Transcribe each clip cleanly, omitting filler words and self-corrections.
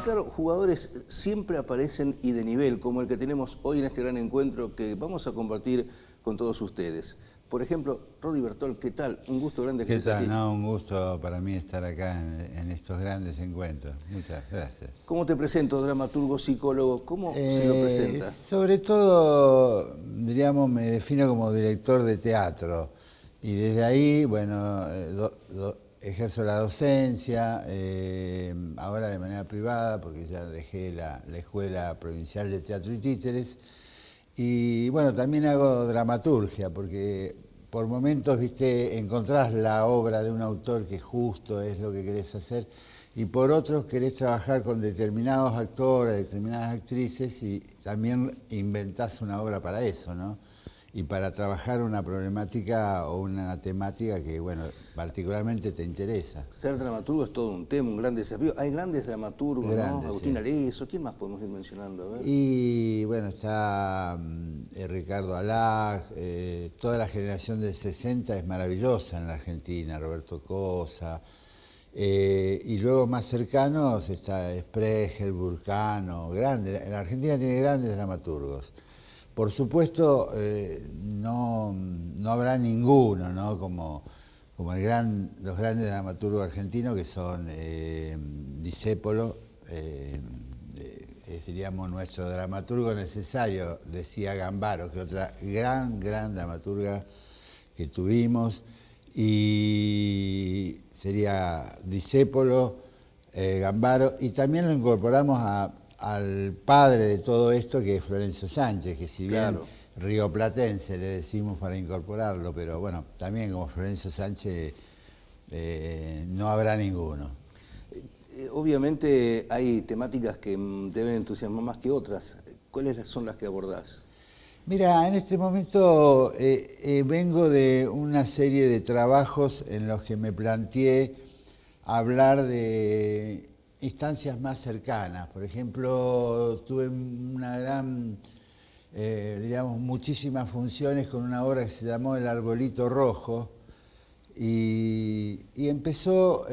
claro, jugadores siempre aparecen y de nivel, como el que tenemos hoy en este gran encuentro que vamos a compartir con todos ustedes. Por ejemplo, Rodi Bertol, ¿qué tal? Un gusto grande que estés aquí. ¿Qué tal? No, un gusto para mí estar acá en estos grandes encuentros. Muchas gracias. ¿Cómo te presento, dramaturgo, psicólogo? ¿Cómo se lo presenta? Sobre todo, diríamos, me defino como director de teatro. Y desde ahí, bueno, ejerzo la docencia, ahora de manera privada, porque ya dejé la Escuela Provincial de Teatro y Títeres. Y bueno, también hago dramaturgia, porque por momentos, viste, encontrás la obra de un autor que justo es lo que querés hacer, y por otros querés trabajar con determinados actores, determinadas actrices, y también inventás una obra para eso, ¿no? Y para trabajar una problemática o una temática que, bueno, particularmente te interesa. Ser dramaturgo es todo un tema, un gran desafío. Hay grandes dramaturgos, ¿no? Agustín Sí. Arezzo, ¿quién más podemos ir mencionando? A ver. Y bueno, está Ricardo Alag, toda la generación del 60 es maravillosa en la Argentina, Roberto Cosa, y luego más cercanos está Spreegel, Burcano, grande. La Argentina tiene grandes dramaturgos. Por supuesto, no habrá ninguno, ¿no? Como los grandes dramaturgos argentinos que son Discépolo, diríamos nuestro dramaturgo necesario, decía Gambaro, que otra gran dramaturga que tuvimos, y sería Discépolo, Gambaro, y también lo incorporamos al padre de todo esto, que es Florencio Sánchez, que si bien Claro, rioplatense le decimos para incorporarlo, pero bueno, también como Florencio Sánchez no habrá ninguno. Obviamente hay temáticas que deben entusiasmar más que otras. ¿Cuáles son las que abordás? Mira, en este momento vengo de una serie de trabajos en los que me planteé hablar de instancias más cercanas. Por ejemplo, tuve una gran, diríamos, muchísimas funciones con una obra que se llamó El Arbolito Rojo, y empezó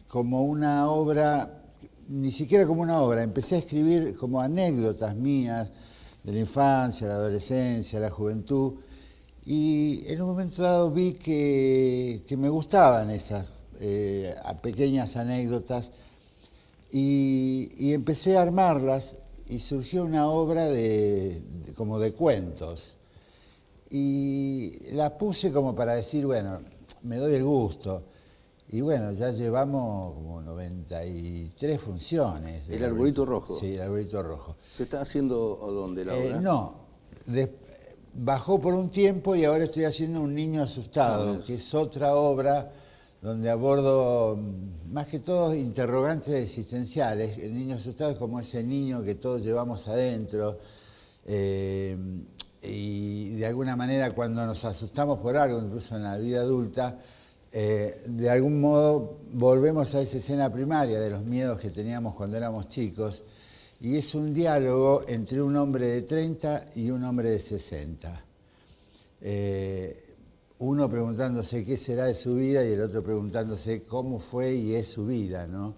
como una obra, ni siquiera como una obra, empecé a escribir como anécdotas mías de la infancia, la adolescencia, la juventud, y en un momento dado vi que me gustaban esas pequeñas anécdotas, y empecé a armarlas, y surgió una obra como de cuentos, y la puse como para decir, bueno, me doy el gusto. Y bueno, ya llevamos como 93 funciones. ¿El Arbolito Rojo? Sí, El Arbolito Rojo. ¿Se está haciendo o dónde la obra? No, bajó por un tiempo y ahora estoy haciendo Un Niño Asustado, que es otra obra donde abordo más que todo interrogantes existenciales. El niño asustado es como ese niño que todos llevamos adentro, y de alguna manera cuando nos asustamos por algo, incluso en la vida adulta, de algún modo volvemos a esa escena primaria de los miedos que teníamos cuando éramos chicos, y es un diálogo entre un hombre de 30 y un hombre de 60. Uno preguntándose qué será de su vida y el otro preguntándose cómo fue y es su vida, ¿no?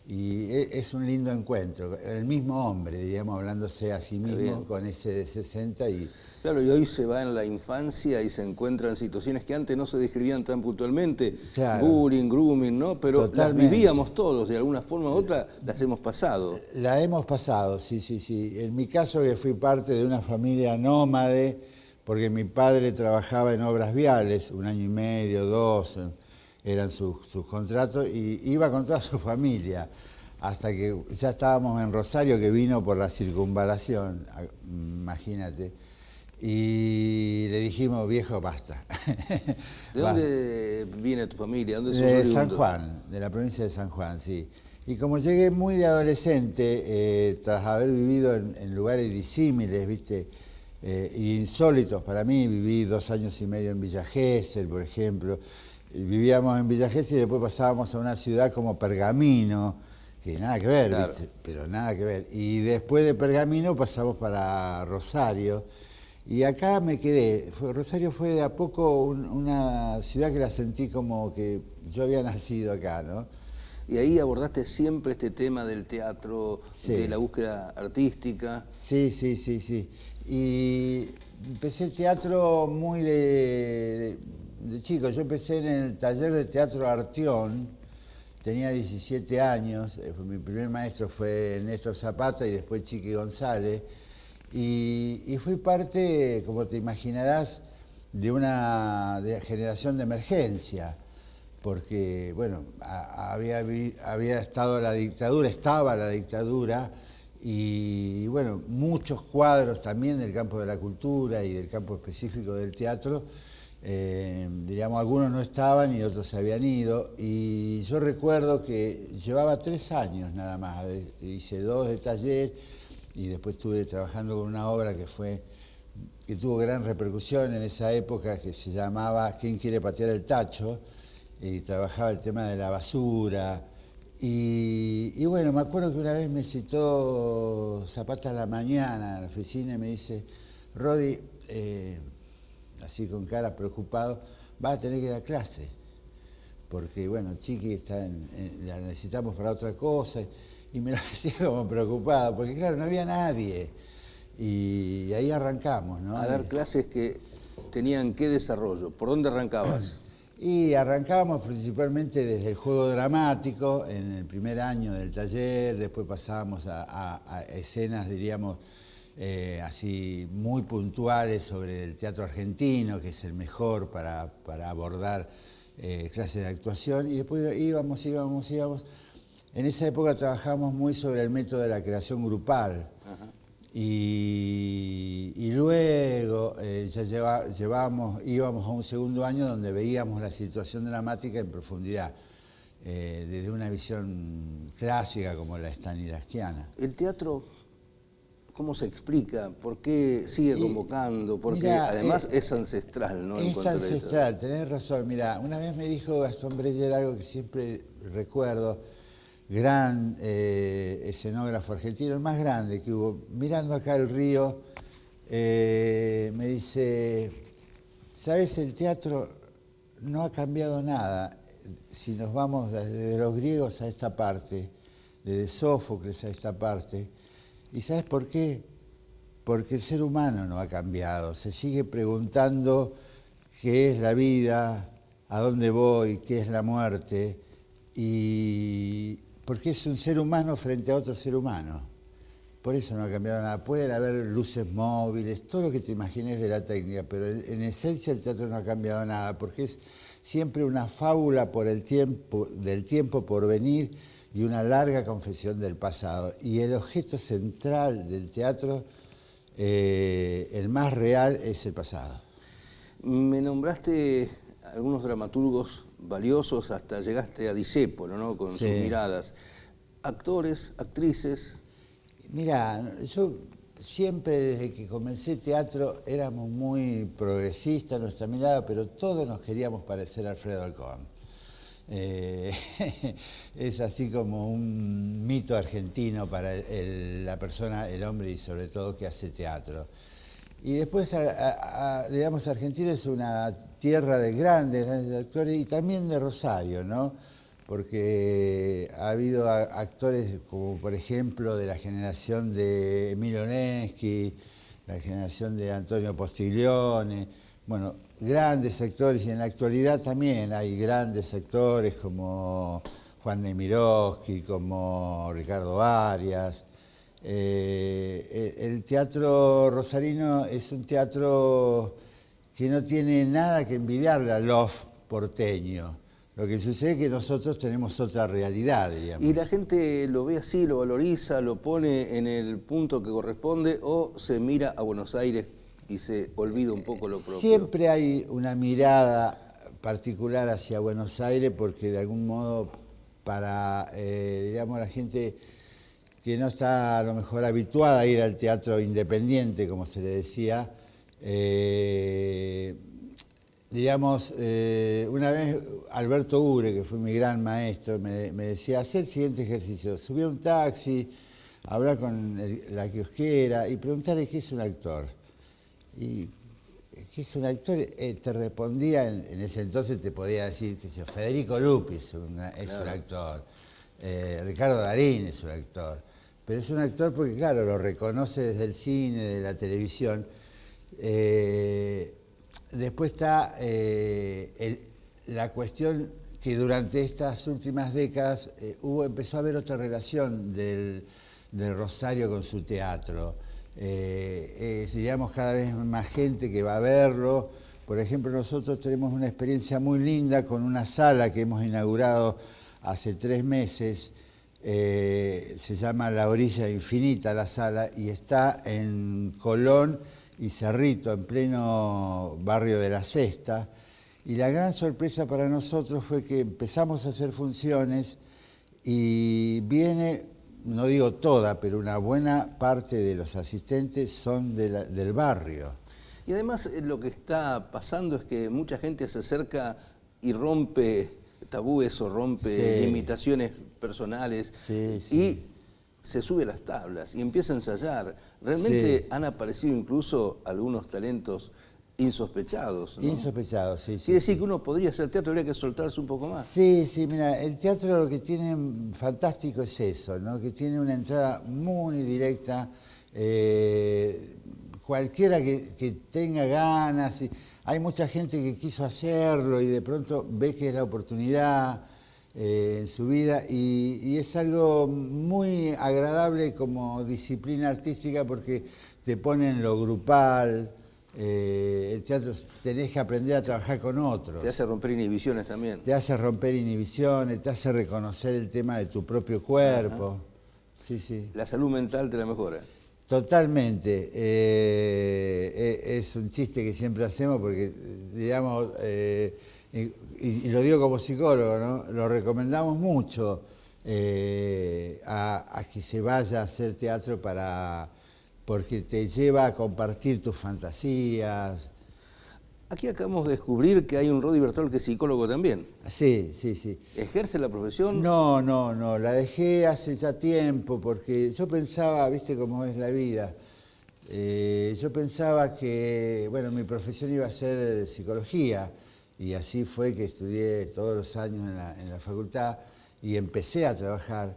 Y es un lindo encuentro, el mismo hombre, digamos, hablándose a sí mismo con ese de 60 y... Claro, y hoy se va en la infancia y se encuentran situaciones que antes no se describían tan puntualmente, Claro. bullying, grooming, ¿no? Pero Totalmente. las vivíamos todos, de alguna forma u otra las hemos pasado. La hemos pasado, sí. En mi caso, que fui parte de una familia nómade, porque mi padre trabajaba en obras viales, 1 año y medio, 2, eran sus contratos, y iba con toda su familia, hasta que ya estábamos en Rosario, que vino por la circunvalación, imagínate. Y le dijimos, viejo, basta. ¿De dónde viene tu familia? ¿Dónde sos De oriundo? San Juan, de la provincia de San Juan, sí. Y como llegué muy de adolescente, tras haber vivido en lugares disímiles, ¿viste? Insólitos para mí, viví 2 años y medio en Villa Gesell, por ejemplo. Vivíamos en Villa Gesell y después pasábamos a una ciudad como Pergamino, que nada que ver, Claro. ¿viste? Pero nada que ver. Y después de Pergamino pasamos para Rosario. Y acá me quedé. Rosario fue de a poco una ciudad que la sentí como que yo había nacido acá, ¿no? Y ahí abordaste siempre este tema del teatro, Sí. de la búsqueda artística. Sí, sí, sí, sí. Y empecé el teatro muy de chico. Yo empecé en el taller de teatro Artión, tenía 17 años, mi primer maestro fue Néstor Zapata y después Chiqui González. Y fui parte, como te imaginarás, de una generación de emergencia, porque, bueno, había estado la dictadura, estaba la dictadura, y, bueno, muchos cuadros también del campo de la cultura y del campo específico del teatro, diríamos, algunos no estaban y otros se habían ido, y yo recuerdo que llevaba 3 años nada más, hice 2 de taller, y después estuve trabajando con una obra que tuvo gran repercusión en esa época, que se llamaba ¿Quién quiere patear el tacho? Y trabajaba el tema de la basura. Y bueno, me acuerdo que una vez me citó Zapata a la mañana en la oficina y me dice, Rodi, así con cara preocupado, vas a tener que dar clase, porque bueno, Chiqui la necesitamos para otra cosa. Y me lo decía como preocupado, porque claro, no había nadie. Y ahí arrancamos, ¿no? A dar clases que tenían qué desarrollo. ¿Por dónde arrancabas? Y arrancábamos principalmente desde el juego dramático, en el primer año del taller, después pasábamos a escenas, diríamos, así muy puntuales sobre el teatro argentino, que es el mejor para abordar clases de actuación, y después íbamos. En esa época trabajamos muy sobre el método de la creación grupal. Ajá. Y luego ya íbamos a un segundo año donde veíamos la situación dramática en profundidad, desde una visión clásica como la stanislavskiana. ¿El teatro cómo se explica? ¿Por qué sigue convocando? Porque Mirá, además es ancestral, ¿no? Es ancestral, tenés razón. Mirá, una vez me dijo Gastón Breyer algo que siempre recuerdo, gran escenógrafo argentino, el más grande que hubo, mirando acá el río, me dice, ¿sabes? El teatro no ha cambiado nada. Si nos vamos desde los griegos a esta parte, desde Sófocles a esta parte, ¿y sabes por qué? Porque el ser humano no ha cambiado, se sigue preguntando qué es la vida, a dónde voy, qué es la muerte, y porque es un ser humano frente a otro ser humano. Por eso no ha cambiado nada. Pueden haber luces móviles, todo lo que te imagines de la técnica, pero en esencia el teatro no ha cambiado nada, porque es siempre una fábula del tiempo por venir y una larga confesión del pasado. Y el objeto central del teatro, el más real, es el pasado. Me nombraste algunos dramaturgos valiosos, hasta llegaste a Discépolo, ¿no? Con sus miradas. Actores, actrices. Mirá, yo siempre desde que comencé teatro éramos muy progresistas, nuestra mirada, pero todos nos queríamos parecer a Alfredo Alcón. Es así como un mito argentino para la persona, el hombre y sobre todo que hace teatro. Y después, digamos, Argentina es una tierra de grandes actores y también de Rosario, ¿no? Porque ha habido actores como, por ejemplo, de la generación de Emilio Neschi, la generación de Antonio Postiglione, bueno, grandes actores, y en la actualidad también hay grandes actores como Juan Nemirovsky, como Ricardo Arias. El teatro rosarino es un teatro que no tiene nada que envidiarle al Loft porteño. Lo que sucede es que nosotros tenemos otra realidad, diríamos. Y la gente lo ve así, lo valoriza, lo pone en el punto que corresponde, o se mira a Buenos Aires y se olvida un poco lo propio. Siempre hay una mirada particular hacia Buenos Aires porque de algún modo para, digamos, la gente que no está a lo mejor habituada a ir al teatro independiente, como se le decía, digamos, una vez Alberto Ure, que fue mi gran maestro, me decía, haz el siguiente ejercicio, subí a un taxi, hablar con la kiosquera y preguntarle qué es un actor. Y ¿qué es un actor? Te respondía, en ese entonces te podía decir que Federico Lupi es un actor. Ricardo Darín es un actor, pero es un actor porque, claro, lo reconoce desde el cine, de la televisión. Después está la cuestión que durante estas últimas décadas empezó a haber otra relación del Rosario con su teatro. Diríamos, cada vez más gente que va a verlo. Por ejemplo, nosotros tenemos una experiencia muy linda con una sala que hemos inaugurado hace 3 meses. Se llama La Orilla Infinita la sala y está en Colón y Cerrito, en pleno barrio de La Cesta. Y la gran sorpresa para nosotros fue que empezamos a hacer funciones y viene, no digo toda, pero una buena parte de los asistentes son del barrio. Y además lo que está pasando es que mucha gente se acerca y rompe tabúes o rompe limitaciones personales y se sube a las tablas y empieza a ensayar. Realmente han aparecido incluso algunos talentos insospechados, ¿no? Insospechados, sí. Quiere decir que uno podría hacer teatro, habría que soltarse un poco más. Sí, mira, el teatro lo que tiene fantástico es eso, ¿no? Que tiene una entrada muy directa. Cualquiera que tenga ganas, hay mucha gente que quiso hacerlo y de pronto ve que es la oportunidad en su vida y es algo muy agradable como disciplina artística porque te pone en lo grupal. El teatro tenés que aprender a trabajar con otros. Te hace romper inhibiciones también. Te hace romper inhibiciones, te hace reconocer el tema de tu propio cuerpo. Ajá. Sí. La salud mental te la mejora. Totalmente. Es un chiste que siempre hacemos porque, digamos, y lo digo como psicólogo, ¿no? Lo recomendamos mucho a que se vaya a hacer teatro porque te lleva a compartir tus fantasías. Aquí acabamos de descubrir que hay un Rodi Bertol que es psicólogo también. Sí. ¿Ejerce la profesión? No, la dejé hace ya tiempo porque yo pensaba, viste cómo es la vida, yo pensaba que, bueno, mi profesión iba a ser psicología y así fue que estudié todos los años en la facultad y empecé a trabajar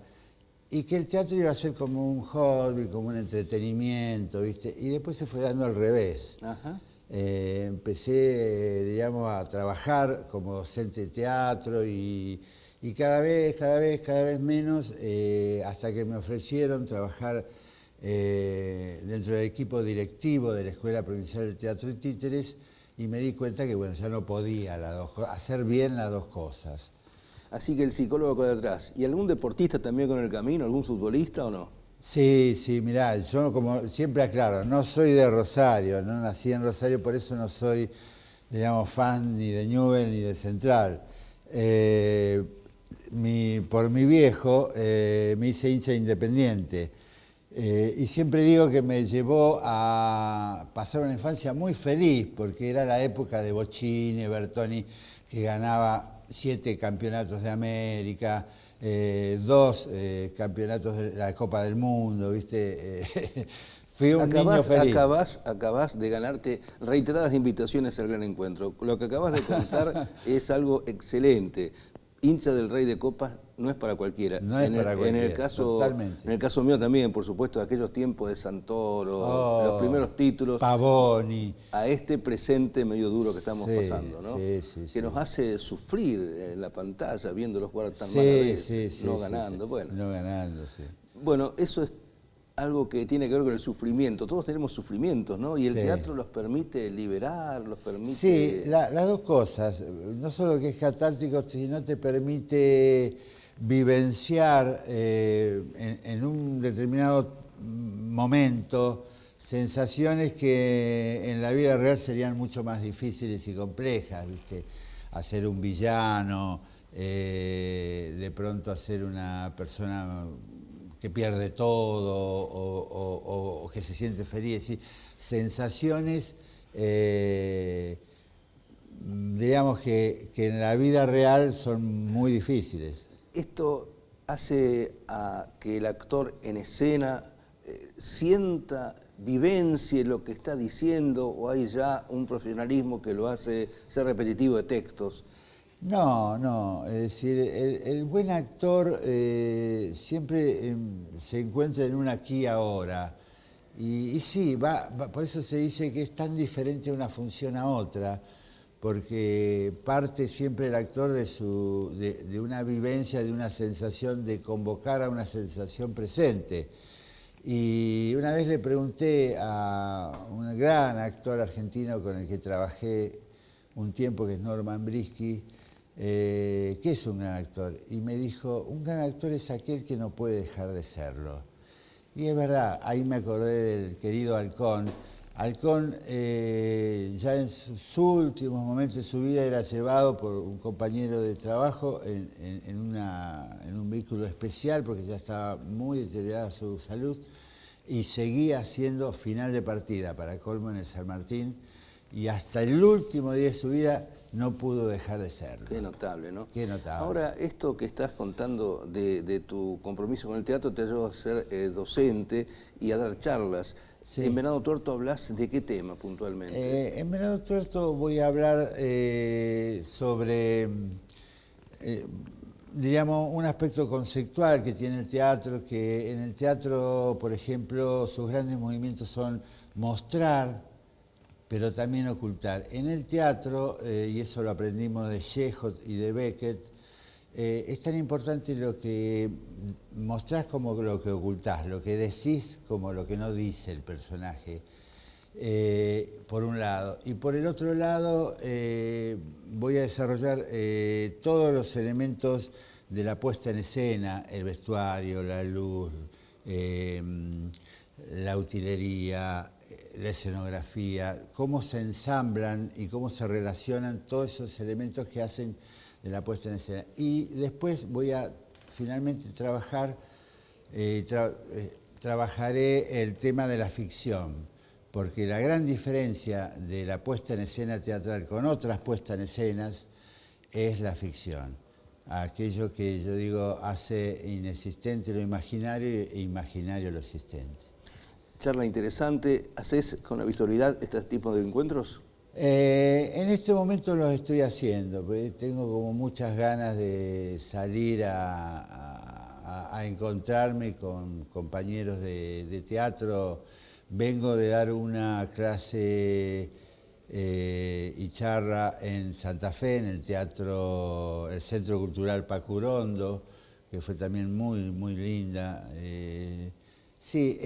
y que el teatro iba a ser como un hobby, como un entretenimiento, viste, y después se fue dando al revés. Ajá. Empecé, digamos, a trabajar como docente de teatro y cada vez menos, hasta que me ofrecieron trabajar dentro del equipo directivo de la Escuela Provincial del Teatro y Títeres y me di cuenta que, bueno, ya no podía hacer bien las dos cosas. Así que el psicólogo queda atrás. ¿Y algún deportista también con el camino? ¿Algún futbolista o no? Sí, mirá, yo como siempre aclaro, no soy de Rosario, no nací en Rosario, por eso no soy, digamos, fan ni de Newell's ni de Central. Por mi viejo me hice hincha Independiente y siempre digo que me llevó a pasar una infancia muy feliz porque era la época de Bocchini, Bertoni, que ganaba 7 campeonatos de América, 2 campeonatos de la Copa del Mundo, ¿viste? Fui un niño feliz. Acabás de ganarte reiteradas invitaciones al gran encuentro. Lo que acabas de contar es algo excelente. Hincha del Rey de Copas no es para cualquiera. No es para cualquiera, totalmente. En el caso mío también, por supuesto, aquellos tiempos de Santoro, los primeros títulos. Pavoni. A este presente medio duro que estamos pasando, ¿no? Sí. Que nos hace sufrir en la pantalla, viéndolos jugar tan mal a veces, no ganando. Bueno. No ganando, sí. Bueno, eso es algo que tiene que ver con el sufrimiento. Todos tenemos sufrimientos, ¿no? Y el teatro los permite liberar, los permite... Sí, las dos cosas. No solo que es catártico, sino te permite vivenciar en un determinado momento sensaciones que en la vida real serían mucho más difíciles y complejas, ¿viste? Hacer un villano, de pronto hacer una persona que pierde todo o que se siente feliz, ¿sí? Sensaciones, digamos que en la vida real son muy difíciles. Esto hace a que el actor en escena sienta, vivencie lo que está diciendo, o hay ya un profesionalismo que lo hace ser repetitivo de textos. No, es decir, el buen actor siempre se encuentra en un aquí y ahora. Y sí, por eso se dice que es tan diferente una función a otra, porque parte siempre el actor de una vivencia, de una sensación, de convocar a una sensación presente. Y una vez le pregunté a un gran actor argentino con el que trabajé un tiempo, que es Norman Brisky, ¿qué es un gran actor? Y me dijo, un gran actor es aquel que no puede dejar de serlo. Y es verdad, ahí me acordé del querido Halcón. Halcón ya en sus últimos momentos de su vida era llevado por un compañero de trabajo en un vehículo especial porque ya estaba muy deteriorada su salud y seguía haciendo final de partida para colmo en el San Martín y hasta el último día de su vida no pudo dejar de serlo. Qué notable, ¿no? Qué notable. Ahora, esto que estás contando de tu compromiso con el teatro te ayudó a ser docente y a dar charlas. Sí. En Venado Tuerto hablas de qué tema puntualmente. En Venado Tuerto voy a hablar sobre, diríamos, un aspecto conceptual que tiene el teatro, que en el teatro, por ejemplo, sus grandes movimientos son mostrar, pero también ocultar. En el teatro, y eso lo aprendimos de Chekhov y de Beckett, es tan importante lo que mostrás como lo que ocultás, lo que decís como lo que no dice el personaje, por un lado. Y por el otro lado, voy a desarrollar todos los elementos de la puesta en escena, el vestuario, la luz, la utilería, la escenografía, cómo se ensamblan y cómo se relacionan todos esos elementos que hacen de la puesta en escena. Y después voy a finalmente trabajaré el tema de la ficción, porque la gran diferencia de la puesta en escena teatral con otras puestas en escenas es la ficción. Aquello que yo digo hace inexistente lo imaginario e imaginario lo existente. Charla interesante. ¿Haces con habitualidad este tipo de encuentros? En este momento los estoy haciendo, porque tengo como muchas ganas de salir a encontrarme con compañeros de teatro. Vengo de dar una clase y charla en Santa Fe, en el teatro, el Centro Cultural Pacurondo, que fue también muy, muy linda. Sí,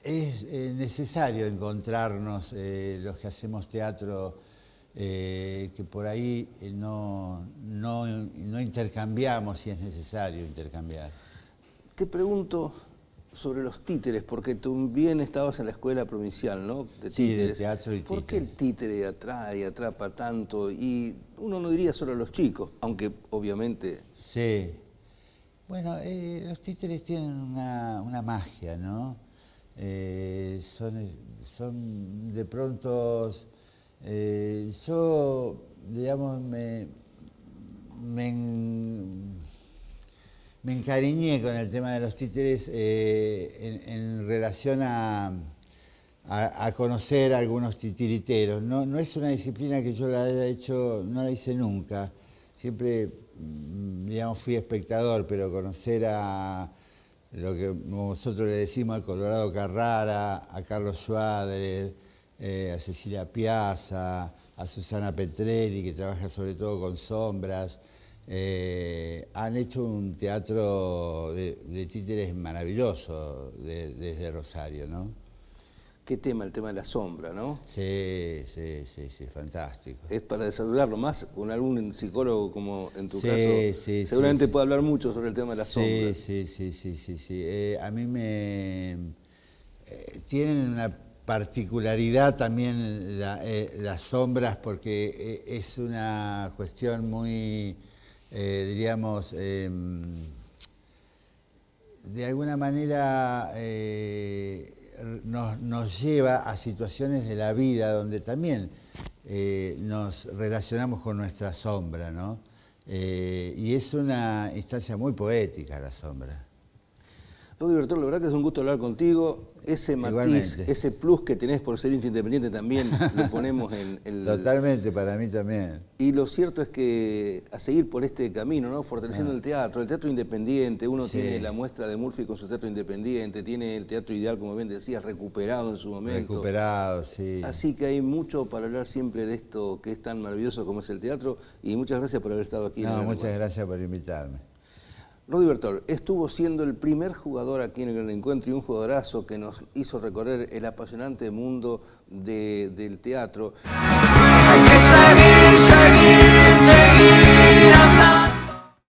es necesario encontrarnos los que hacemos teatro, que por ahí no intercambiamos si es necesario intercambiar. Te pregunto sobre los títeres, porque tú bien estabas en la escuela provincial, ¿no? De títeres. Sí, de teatro y títeres. ¿Por qué el títere atrae y atrapa tanto? Y uno no diría solo a los chicos, aunque obviamente... Sí. Bueno, los títeres tienen una magia, ¿no? Son de pronto, yo, digamos, me encariñé con el tema de los títeres en relación a conocer a algunos titiriteros. No es una disciplina que yo la haya hecho, no la hice nunca. Siempre, digamos, fui espectador, pero conocer a lo que nosotros le decimos al Colorado Carrara, a Carlos Schwader, a Cecilia Piazza, a Susana Petrelli, que trabaja sobre todo con sombras, han hecho un teatro de títeres maravilloso desde Rosario, ¿no? ¿Qué tema? El tema de la sombra, ¿no? Sí, fantástico. Es para desarrollarlo más con algún psicólogo como en tu caso. Sí, seguramente puede hablar mucho sobre el tema de la sombra. Sí. A mí tienen una particularidad también las sombras, porque es una cuestión muy, diríamos, de alguna manera nos lleva a situaciones de la vida donde también nos relacionamos con nuestra sombra, ¿no? Y es una instancia muy poética la sombra. Rodi Bertol, la verdad que es un gusto hablar contigo. Ese matiz, igualmente, ese plus que tenés por ser hincha independiente también lo ponemos en el... Totalmente, para mí también. Y lo cierto es que a seguir por este camino, ¿no? Fortaleciendo el teatro independiente, uno tiene la muestra de Murphy con su teatro independiente, tiene el Teatro Ideal, como bien decías, recuperado en su momento. Recuperado, sí. Así que hay mucho para hablar siempre de esto que es tan maravilloso como es el teatro, y muchas gracias por haber estado aquí. No, muchas gracias por invitarme. Rodi Bertol estuvo siendo el primer jugador aquí en el Gran Encuentro y un jugadorazo que nos hizo recorrer el apasionante mundo del teatro. Hay que seguir andando.